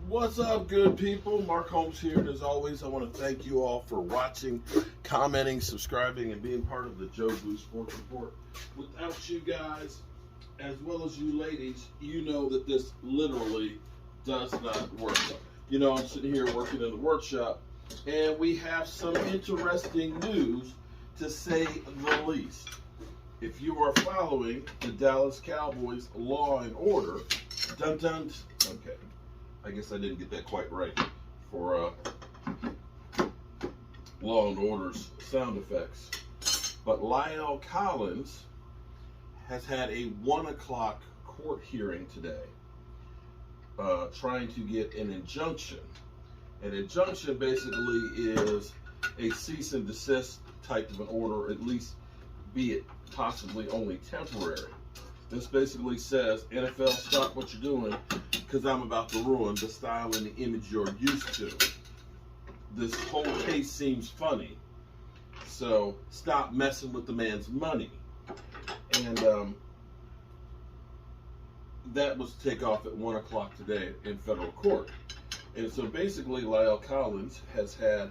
What's up, good people? Mark Holmes here, and as always, I want to thank you all for watching, commenting, subscribing, and being part of the Joe Blue Sports Report. Without you guys, as well as you ladies, you know that this literally does not work. You know, I'm sitting here working in the workshop, and we have some interesting news, to say the least. If you are following the Dallas Cowboys Law and Order, dun-dun, okay. I guess I didn't get that quite right for Law and Order's sound effects. But La'el Collins has had a 1 o'clock court hearing today, trying to get an injunction. An injunction basically is a cease and desist type of an order, at least be it possibly only temporary. This basically says, NFL, stop what you're doing, because I'm about to ruin the style and the image you're used to. This whole case seems funny, so stop messing with the man's money. And that was to take off at 1 o'clock today in federal court. And so basically, La'el Collins has had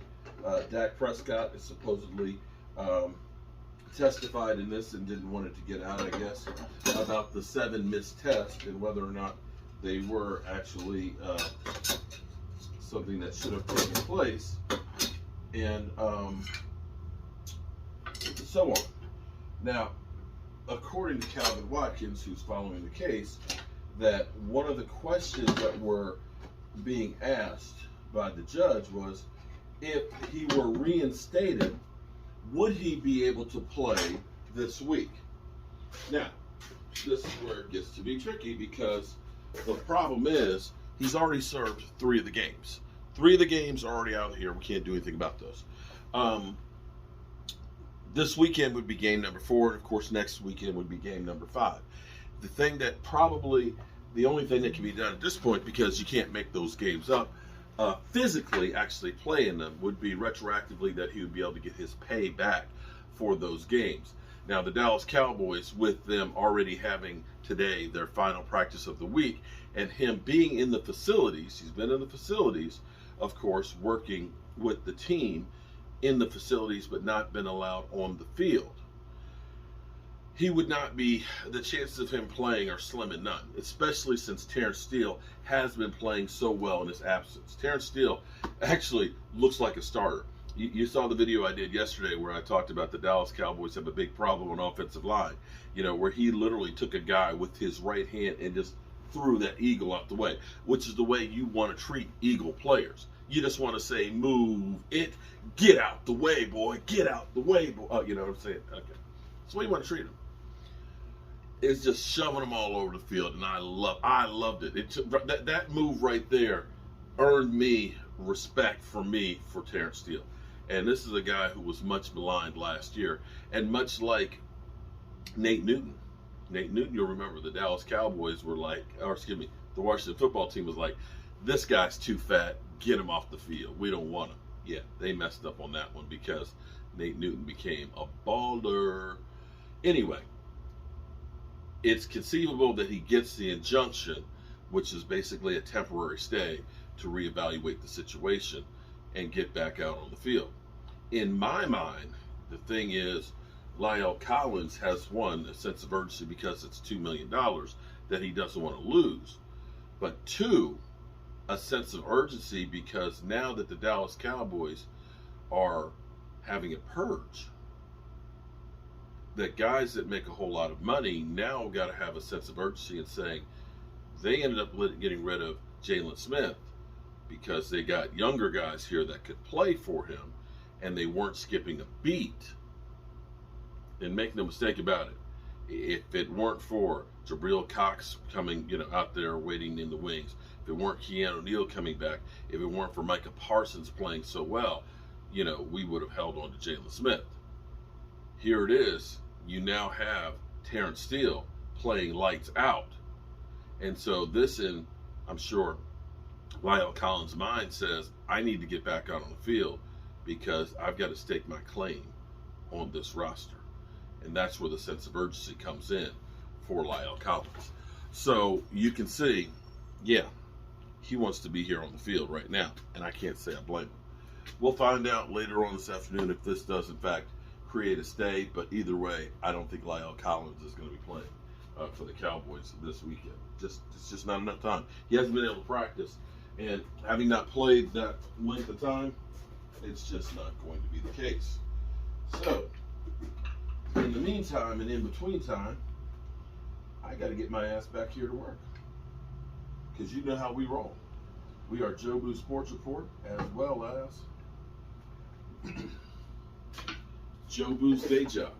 Dak Prescott is supposedly testified in this and didn't want it to get out, I guess, about the 7 missed tests and whether or not they were actually something that should have taken place, and so on. Now, according to Calvin Watkins, who's following the case, that one of the questions that were being asked by the judge was, if he were reinstated, would he be able to play this week? Now, this is where it gets to be tricky, because the problem is he's already served 3 of the games. 3 of the games are already out here. We can't do anything about those. This weekend would be game number 4, and of course next weekend would be game number 5. The thing that probably, the only thing that can be done at this point, because you can't make those games up, physically actually playing them, would be retroactively that he would be able to get his pay back for those games. Now, the Dallas Cowboys, with them already having today their final practice of the week, and him being in the facilities, he's been in the facilities, of course, working with the team in the facilities, but not been allowed on the field. He would not be, the chances of him playing are slim and none, especially since Terrence Steele has been playing so well in his absence. Terrence Steele actually looks like a starter. You saw the video I did yesterday where I talked about the Dallas Cowboys have a big problem on offensive line, you know, where he literally took a guy with his right hand and just threw that eagle out the way, which is the way you want to treat Eagle players. You just want to say, move it, get out the way, boy, get out the way, boy. Oh, you know what I'm saying? Okay. That's the way you want to treat him. It's just shoving them all over the field, and I loved it. It took, that move right there earned me respect for Terrence Steele. And this is a guy who was much maligned last year, and much like Nate Newton, you'll remember the Dallas Cowboys were like, or excuse me, the Washington football team was like, this guy's too fat, get him off the field, we don't want him. Yeah, they messed up on that one because Nate Newton became a baller. Anyway, it's conceivable that he gets the injunction, which is basically a temporary stay to reevaluate the situation and get back out on the field. In my mind, the thing is, La'el Collins has, one, a sense of urgency because it's $2 million that he doesn't want to lose. But 2, a sense of urgency because now that the Dallas Cowboys are having a purge, that guys that make a whole lot of money now got to have a sense of urgency and saying they ended up getting rid of Jaylon Smith because they got younger guys here that could play for him, and they weren't skipping a beat. And make no mistake about it, if it weren't for Jabril Cox coming, you know, out there waiting in the wings, if it weren't Keanu Neal coming back, if it weren't for Micah Parsons playing so well, you know, we would have held on to Jaylon Smith. Here it is. You now have Terrence Steele playing lights out. And so this, in, I'm sure, La'el Collins' mind says, I need to get back out on the field because I've got to stake my claim on this roster. And that's where the sense of urgency comes in for La'el Collins. So you can see, yeah, he wants to be here on the field right now, and I can't say I blame him. We'll find out later on this afternoon if this does, in fact, create a stay. But either way, I don't think La'el Collins is going to be playing for the Cowboys this weekend. It's just not enough time. He hasn't been able to practice, and having not played that length of time, it's just not going to be the case. So, in the meantime and in between time, I got to get my ass back here to work, because you know how we roll. We are Jobu Sports Report, as well as Jobu's day job.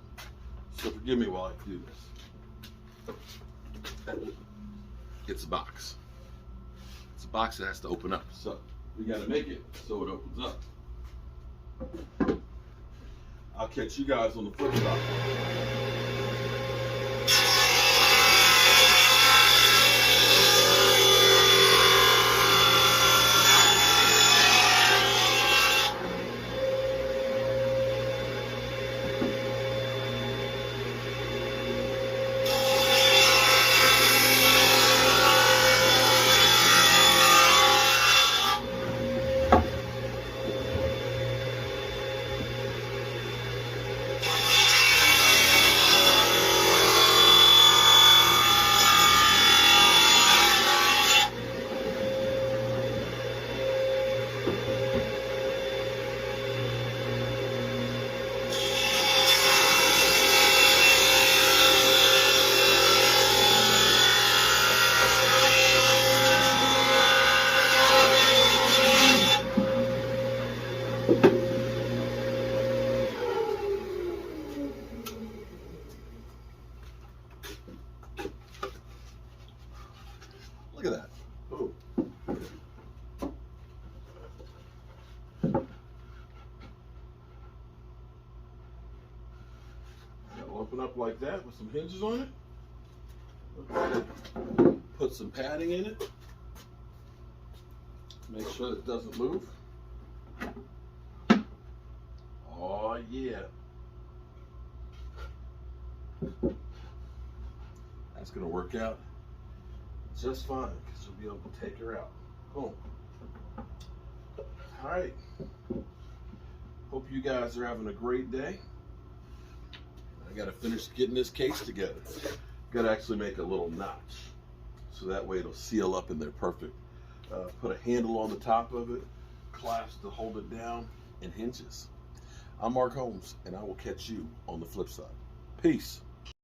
So forgive me while I do this. It's a box. It's a box that has to open up. So we got to make it so it opens up. I'll catch you guys on the flip side. Look at that. Oh. It'll open up like that with some hinges on it. Put some padding in it. Make sure it doesn't move. Oh yeah. That's gonna work out just fine, because you'll be able to take her out. Boom. All right. Hope you guys are having a great day. I got to finish getting this case together. Got to actually make a little notch, so that way it'll seal up in there perfect. Put a handle on the top of it, clasp to hold it down, and hinges. I'm Mark Holmes, and I will catch you on the flip side. Peace.